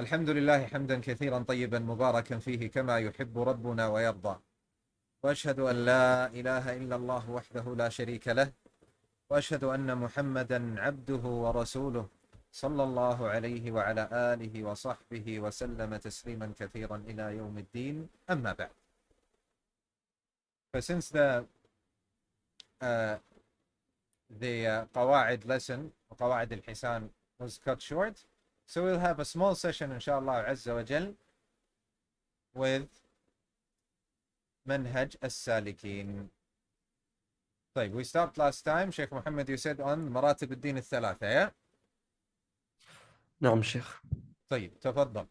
الحمد لله حمدا كثيرا طيبا مباركا فيه كما يحب ربنا ويرضى، وأشهد أن لا إله إلا الله وحده لا شريك له، وأشهد أن محمدا عبده ورسوله صلى الله عليه وعلى آله وصحبه وسلم تسليما كثيرا إلى يوم الدين. أما بعد. Since the قواعد lesson, قواعد الحسان, was cut short, so we'll have a small session inshallah azza wa jal with Manhaj as-Saalikeen. طيب, we stopped last time. Sheikh Muhammad, you said on مراتب الدين الثلاثة, yeah? نعم شيخ. طيب, تفضل.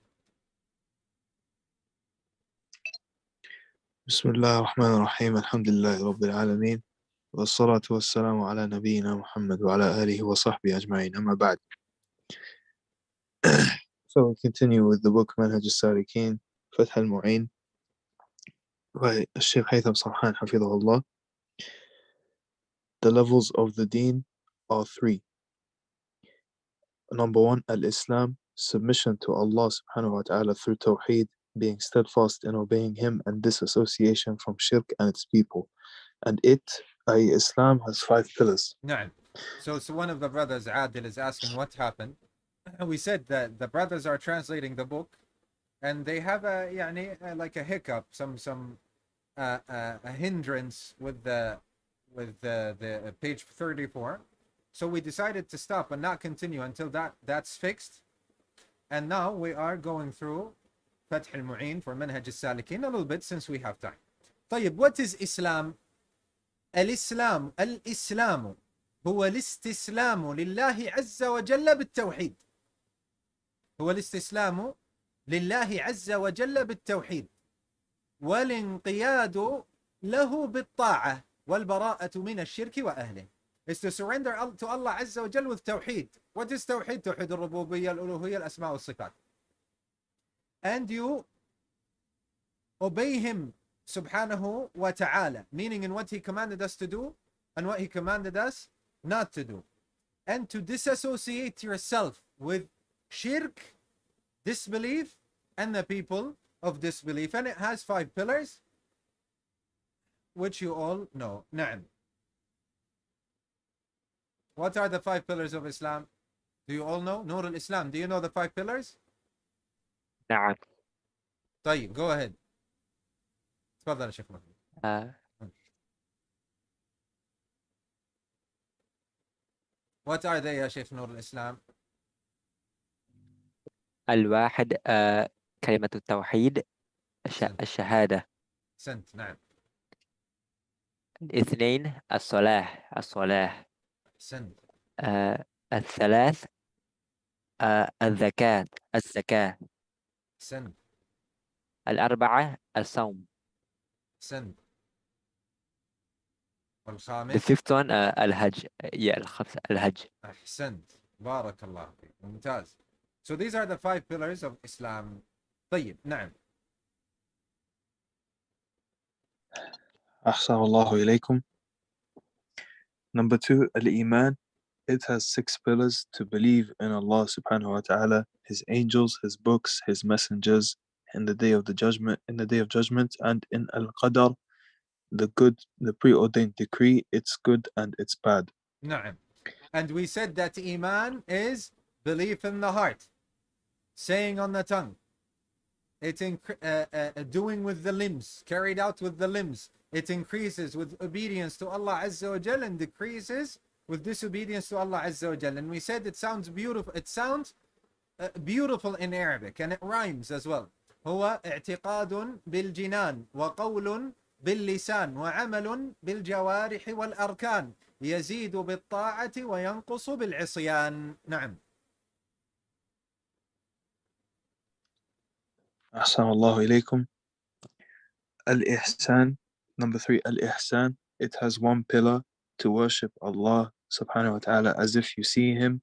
بسم الله الرحمن الرحيم. الحمد لله رب العالمين، والصلاة والسلام على نبينا محمد وعلى آله وصحبه أجمعين. أما بعد. So we continue with the book Manhaj as-Saalikeen, Fath al-Mu'in by Sheikh Haythem Sarhan حفظه. The levels of the Deen are three. Number one, al-Islam, submission to Allah subhanahu wa ta'ala through Tawheed, being steadfast in obeying Him and disassociation from Shirk and its people. And Islam, has 5 pillars. نعم. So one of the brothers, Adil, is asking what happened. We said that the brothers are translating the book and they have like a hiccup, a hindrance with the page 34. So we decided to stop and not continue until that's fixed. And now we are going through Fath al-Mu'in for Manhaj as-Saalikeen a little bit since we have time. طيب, what is Islam? الإسلام هو الاستسلام لله عز وجل بالتوحيد. هو الاستسلام لله عز وجل بالتوحيد والانقياد له بالطاعة والبراءة من الشرك وأهله. Is to surrender to Allah عز وجل with توحيد. What is توحيد? توحيد الربوبية, الألوهية, الأسماء والصفات. And you obey Him subhanahu wa ta'ala, meaning in what He commanded us to do and what He commanded us not to do. And to disassociate yourself with shirk, disbelief, and the people of disbelief. And it has 5 pillars, which you all know. Na'am. What are the 5 pillars of Islam? Do you all know? Nur al-Islam, do you know the 5 pillars? نعم. طيب, go ahead. تفضل يا شيخ محمد. What are they يا شيخ نور الإسلام? الواحد كلمة التوحيد، الشهادة. أحسنت. نعم. 2 الصلاة. أحسنت. 3 الزكاة. أحسنت. 4 الصوم. أحسنت. The والخامس 5th one الحج. الحج. أحسنت. بارك الله فيك. ممتاز. So these are the 5 pillars of Islam. طيب. نعم. أحسن الله إليكم. Number 2, al-Iman. It has 6 pillars: to believe in Allah subhanahu wa ta'ala, His angels, His books, His messengers, in the day of judgment, and in al-Qadar, the good, the preordained decree, its good and its bad. نعم. And we said that Iman is belief in the heart, saying on the tongue, it's doing with the limbs, carried out with the limbs. It increases with obedience to Allah Azza wa Jal and decreases with disobedience to Allah Azza wa Jal. And we said it sounds beautiful. It sounds beautiful in Arabic, and it rhymes as well. هو اعتقاد بالجنان وقول باللسان وعمل بالجوارح والأركان يزيد بالطاعة وينقص بالعصيان. نعم. أحسن الله إليكم. Al-Ihsan. Number 3, Al-Ihsan. It has 1 pillar: to worship Allah subhanahu wa ta'ala as if you see Him.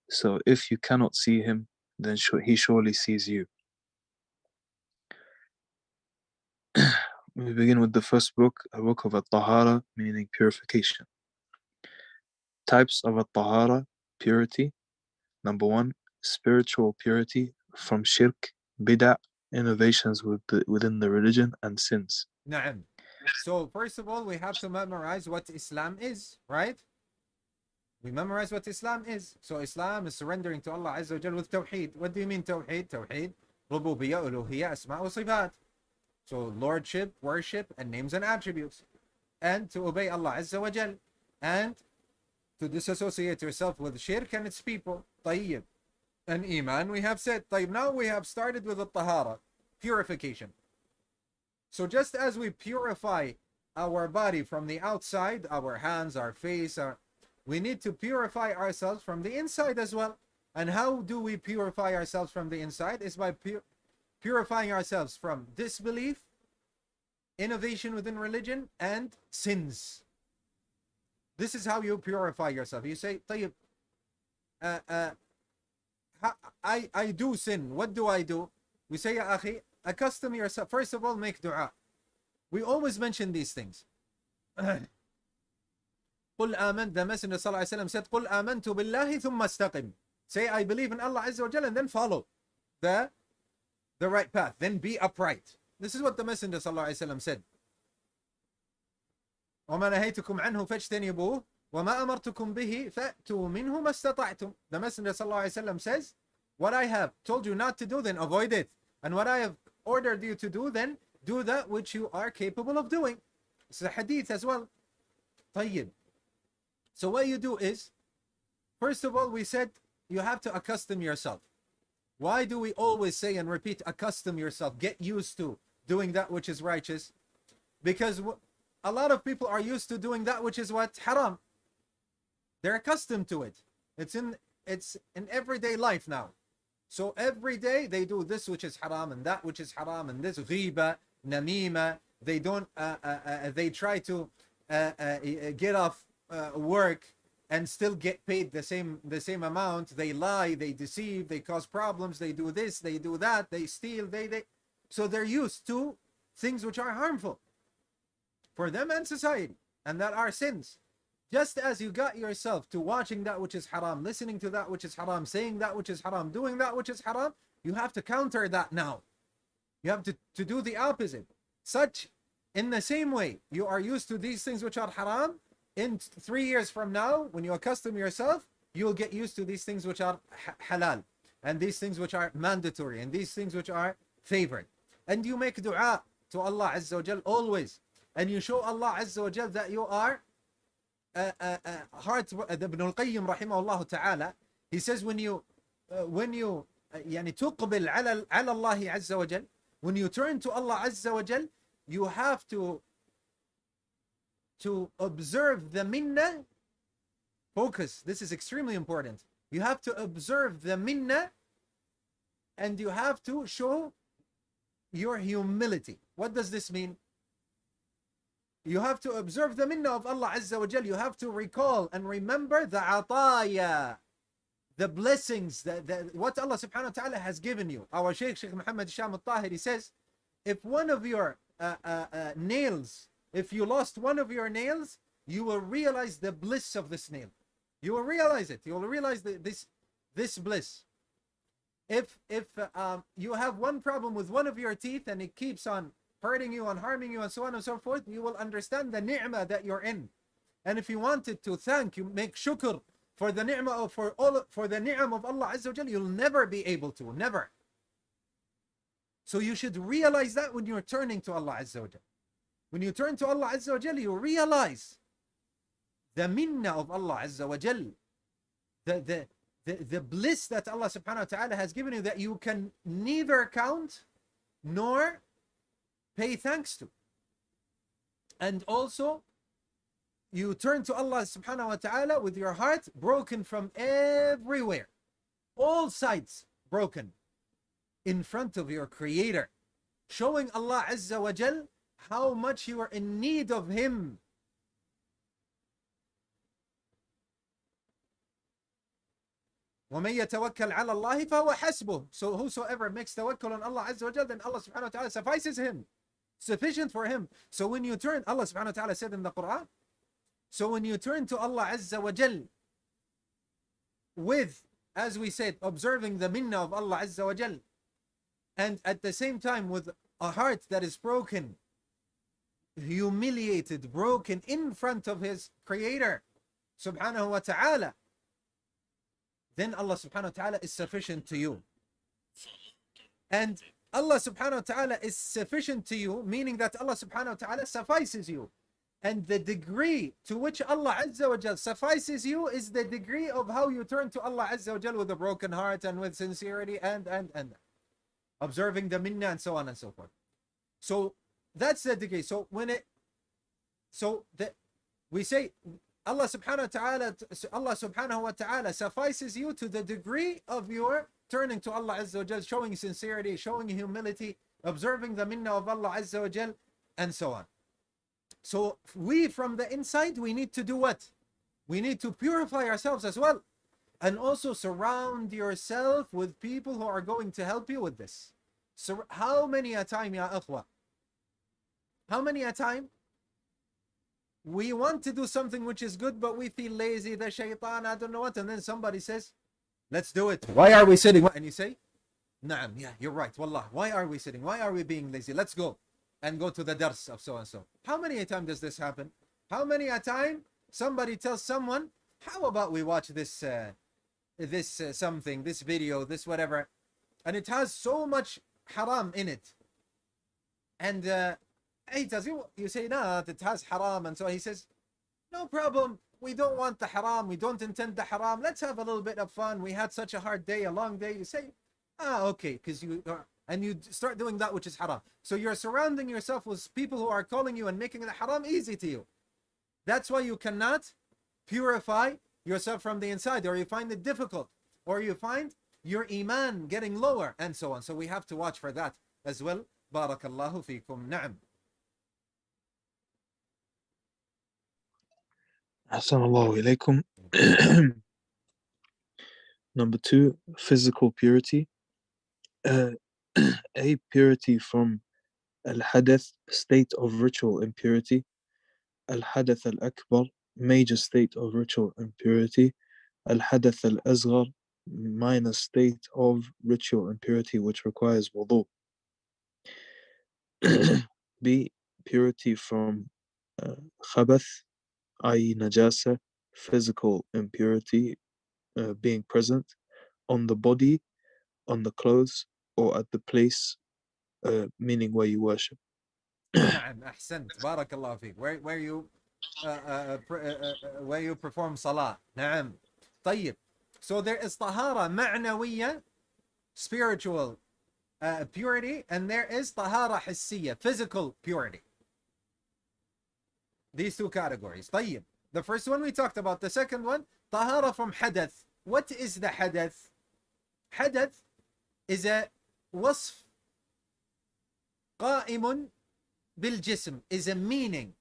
So if you cannot see Him, then He surely sees you. We begin with the first book, a book of al-Tahara, meaning purification. Types of al-Tahara, purity. Number 1, spiritual purity from shirk, bid'ah, innovations within the religion, and sins. Na'am. So first of all, we have to memorize what Islam is, right? We memorize what Islam is. So Islam is surrendering to Allah Azza wa Jal with Tawheed. What do you mean Tawheed? Tawheed, Rububiyyah, Uluhiyyah, Asma wa Sifat. So lordship, worship, and names and attributes. And to obey Allah Azza wa Jal. And to disassociate yourself with shirk and its people. Tayyib. And Iman, we have said. Tayyib. Now we have started with the Tahara, purification. So just as we purify our body from the outside, our hands, our face, we need to purify ourselves from the inside as well. And how do we purify ourselves from the inside? Is by purifying ourselves from disbelief, innovation within religion, and sins. This is how you purify yourself. You say, طيب, I do sin. What do I do? We say, Ya akhi, accustom yourself. First of all, make dua. We always mention these things. قل آمنت, the Messenger صلى الله عليه وسلم said, قل آمنت بالله ثم استقم. Say, I believe in Allah Azza wa Jalla, and then follow the right path. Then be upright. This is what the Messenger صلى الله عليه وسلم said. وما نهيتكم عنه فاجتنبوه وما أمرتكم به فأتوا منه ما استطعتم. The Messenger صلى الله عليه وسلم says, what I have told you not to do, then avoid it. And what I have ordered you to do, then do that which you are capable of doing. It's a hadith as well. طيب. So what you do is, first of all, we said you have to accustom yourself. Why do we always say and repeat, accustom yourself, get used to doing that which is righteous? Because a lot of people are used to doing that which is what? Haram. They're accustomed to it. It's in everyday life now. So every day they do this which is haram and that which is haram and this ghiba, namima. They don't. They try to get off work and still get paid the same amount. They lie, they deceive, they cause problems, they do this, they do that, they steal, so they're used to things which are harmful for them and society, and that are sins. Just as you got yourself to watching that which is haram, listening to that which is haram, saying that which is haram, doing that which is haram, you have to counter that now. You have to do the opposite. Such, in the same way, you are used to these things which are haram. In 3 years from now, when you accustom yourself, you will get used to these things which are halal, and these things which are mandatory, and these things which are favored. And you make dua to Allah Azza wa Jal always. And you show Allah Azza wa Jal that you are heart. Ibn al-Qayyim rahimahullah ta'ala, he says when you يعني تقبل على الله عز وجل, when you turn to Allah Azza wa Jal, you have to observe the minna. Focus. This is extremely important. You have to observe the minna, and you have to show your humility. What does this mean? You have to observe the minna of Allah Azza wa Jal. You have to recall and remember the ataya, the blessings, what Allah subhanahu wa ta'ala has given you. Our Sheikh Muhammad Sham al-Tahiri says, if one of your nails, if you lost one of your nails, you will realize the bliss of this nail. You will realize it. You will realize this bliss. If you have one problem with one of your teeth and it keeps on hurting you and harming you and so on and so forth, you will understand the ni'mah that you're in. And if you wanted to thank, you make shukr for the ni'mah, for the ni'am of Allah Azza wa Jalla, you'll never be able to, never. So you should realize that when you're turning to Allah Azza wa Jalla. When you turn to Allah Azza wa Jalla, you realize the minna of Allah Azza wa Jalla, the bliss that Allah subhanahu wa ta'ala has given you that you can neither count nor pay thanks to. And also, you turn to Allah subhanahu wa ta'ala with your heart broken from everywhere, all sides broken, in front of your Creator, showing Allah Azza wa Jal how much you are in need of Him. وَمَن يَتَوَكَّلْ عَلَى اللَّهِ فَهُوَ حَسْبُهُ. So whosoever makes tawakkul on Allah Azza wa Jal, then Allah subhanahu wa ta'ala suffices him, sufficient for him. So when you turn, Allah subhanahu wa ta'ala said in the Quran, so when you turn to Allah Azza wa Jal with as we said, observing the minnah of Allah Azza wa Jal, and at the same time with a heart that is broken, humiliated, broken in front of his Creator subhanahu wa ta'ala, then Allah subhanahu wa ta'ala is sufficient to you. And Allah subhanahu wa ta'ala is sufficient to you, meaning that Allah subhanahu wa ta'ala suffices you. And the degree to which Allah Azza wa Jal suffices you is the degree of how you turn to Allah Azza wa Jal with a broken heart and with sincerity and observing the minnah and so on and so forth. So that's the degree. So we say Allah subhanahu wa ta'ala suffices you to the degree of your turning to Allah Azza wa Jal, showing sincerity, showing humility, observing the minnah of Allah Azza wa Jal, and so on. So we from the inside, we need to do what? We need to purify ourselves as well. And also surround yourself with people who are going to help you with this. So how many a time, ya akhwa? How many a time we want to do something which is good, but we feel lazy, the shaitan, I don't know what, and then somebody says, let's do it. Why are we sitting? And you say, Naam, yeah, you're right. Wallah, why are we sitting? Why are we being lazy? Let's go and go to the dars of so and so. How many a time does this happen? How many a time somebody tells someone, how about we watch this something, this video, this whatever, and it has so much haram in it, and he tells you, you say, no, it has haram, and so he says, no problem, we don't want the haram, we don't intend the haram, let's have a little bit of fun, we had such a hard day, a long day. You say, okay, because you are, and you start doing that which is haram. So you're surrounding yourself with people who are calling you and making the haram easy to you. That's why you cannot purify yourself from the inside, or you find it difficult, or you find your iman getting lower, and so on. So we have to watch for that as well. Barakallahu feekum. Na'am. Assalamu alaikum. Number 2, physical purity. A, purity from al-hadath, state of ritual impurity. Al-hadath al-akbar, major state of ritual impurity. Al-hadath al-asghar, minor state of ritual impurity which requires wudu. B, purity from khabath, i.e. najasa, physical impurity being present on the body, on the clothes, or at the place, meaning where you worship. Na'am, ahsant. Barakallahu feek. Where you perform salah. Na'am. طيب. So there is tahara ma'nawiyya, spiritual purity, and there is tahara hissiyya, physical purity. These two categories. طيب. The first one we talked about. The second one, tahara from hadath. What is the hadath? Hadath is a wasf قائم بالجسم, is a meaning.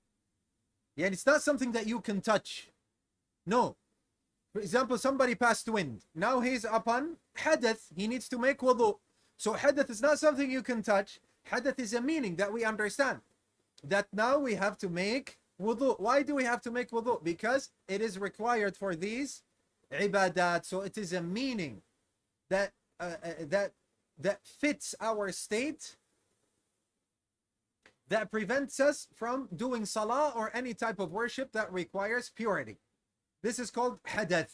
Yeah, it's not something that you can touch. No. For example, somebody passed wind. Now he's upon hadath. He needs to make wudu. So hadath is not something you can touch. Hadath is a meaning that we understand. That now we have to make wudu. Why do we have to make wudu? Because it is required for these ibadat. So it is a meaning that that fits our state, that prevents us from doing salah or any type of worship that requires purity. This is called hadath.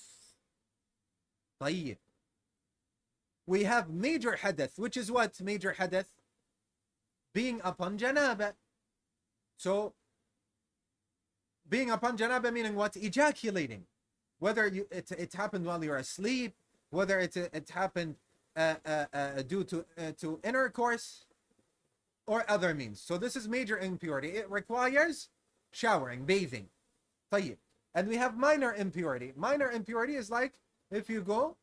طيب. We have major hadath, which is what major hadath? Being upon janaba. So being upon janaba meaning what? Ejaculating. Whether it happened while you're asleep, whether it happened due to intercourse or other means. So this is major impurity. It requires showering, bathing. طيب. And we have minor impurity. Minor impurity is like if you go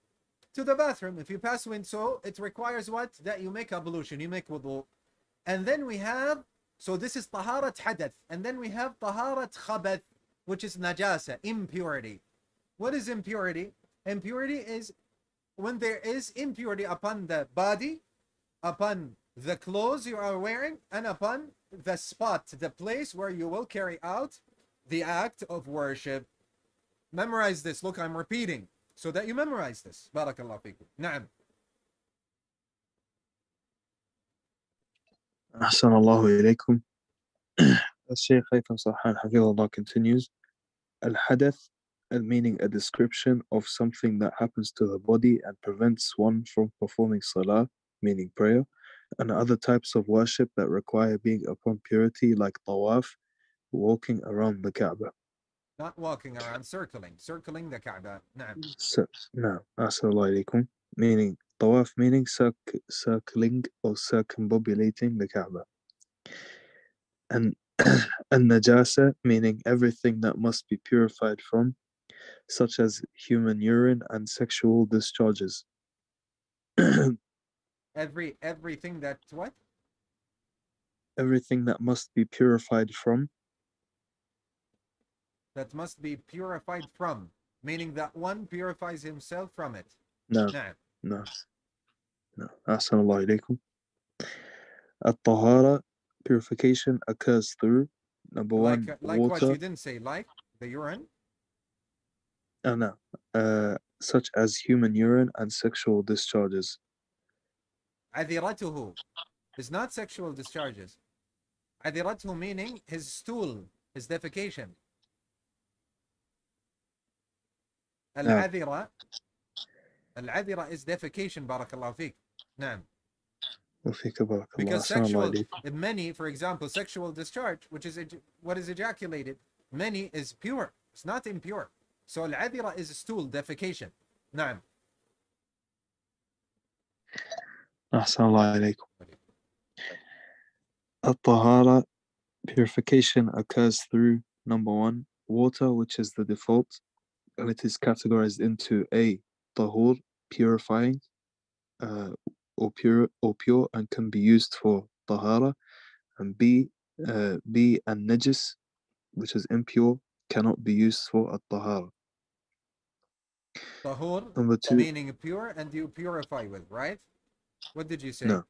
to the bathroom, if you pass wind, so it requires what? That you make ablution, you make wudu. And then we have, so this is taharat hadath. And then we have taharat khabath, which is najasa, impurity. What is impurity? Impurity is when there is impurity upon the body, upon the clothes you are wearing, and upon the spot, the place where you will carry out the act of worship. Memorize this. Look, I'm repeating. so that you memorize this. Barakallahu feekum. Na'am. أحسن الله إليكم. Sheikh Haythem Sarhan Hafidhullah continues. Al-Hadath, meaning a description of something that happens to the body and prevents one from performing salah, meaning prayer, and other types of worship that require being upon purity, like tawaf, walking around the Kaaba. Not walking around, circling the Kaaba. Na'am. No, Assalamu alaikum. Meaning, tawaf meaning circling or circumambulating the Kaaba. And najasa meaning everything that must be purified from, such as human urine and sexual discharges. Everything that what? Everything that must be purified from. That must be purified from, meaning that one purifies himself from it. No. Na'am. No. Assalamu alaikum. At-tahara, purification occurs through, number one, like water. What you didn't say, like the urine? No. Such as human urine and sexual discharges. Adiratuhu is not sexual discharges. Adiratuhu meaning his stool, his defecation. Al-adira is defecation, barakallahu feek. Naam. Because many, for example, sexual discharge, which is what is ejaculated, many is pure. It's not impure. So al-adira is stool, defecation. Naam. Assalamu alaikum. At-tahara, purification occurs through, number one, water, which is the default, and it is categorized into A, tahur, purifying, or pure, and can be used for tahara, and B, and najis, which is impure, cannot be used for at-tahara. Tahur, number two, meaning pure, and you purify with, right? What did you say? No.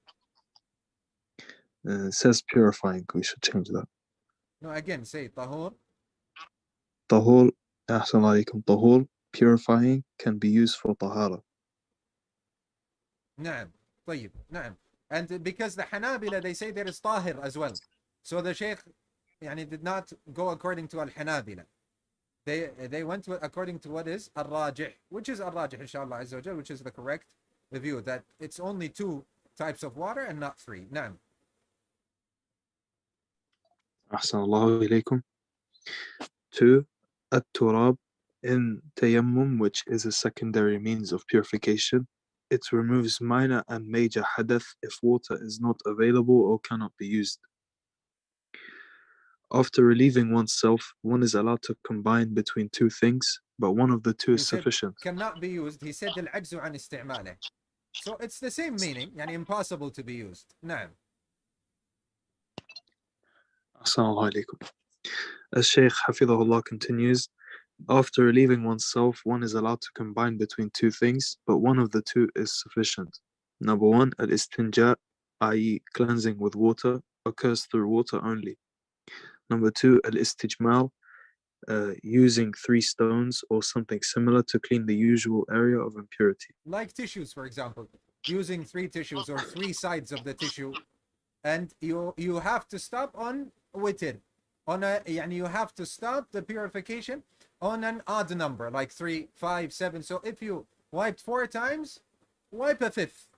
It says purifying. We should change that. No, again, say tahur. Tahur, Assalamu alaikum. Tahur, purifying, can be used for tahara. Naam. طيب. Naam. And because the Hanabila, they say there is tahir as well. So the Sheikh did not go according to al-Hanabila. They went according to what is al-Rajih, which is al-Rajih, inshallah azza wa jal, which is the correct view, that it's only 2 types of water and not 3. Naam. Ahsanallahu ilaykum. 2. At-turab, in tayammum, which is a secondary means of purification. It removes minor and major hadath if water is not available or cannot be used. After relieving oneself, one is allowed to combine between 2 things, but one of the 2 is sufficient. Cannot be used. He said al-ajzu an isti'malih. So it's the same meaning, impossible to be used. Naam. Assalamu alaikum. As Sheikh Hafidhullah continues, after relieving oneself, one is allowed to combine between 2 things, but one of the 2 is sufficient. Number 1, al-istinja, i.e. cleansing with water, occurs through water only. Number 2, al-istijmal, using 3 stones or something similar to clean the usual area of impurity. Like tissues, for example, using 3 tissues or 3 sides of the tissue, and you have to stop on witr, you have to stop the purification on an odd number, like 3, 5, 7. So if you wiped 4 times, wipe a 5th,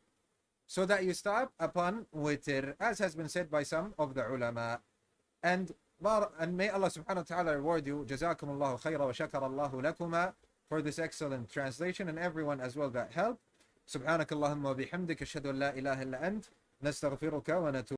so that you stop upon witr, as has been said by some of the ulama. And may Allah subhanahu wa ta'ala reward you. Jazakum Allahu khayra wa shakar Allahu lakuma for this excellent translation, and everyone as well that helped. Subhanakallahumma wa bihamdika ashhadu an la ilaha illa ant nastaghfiruka wa natubu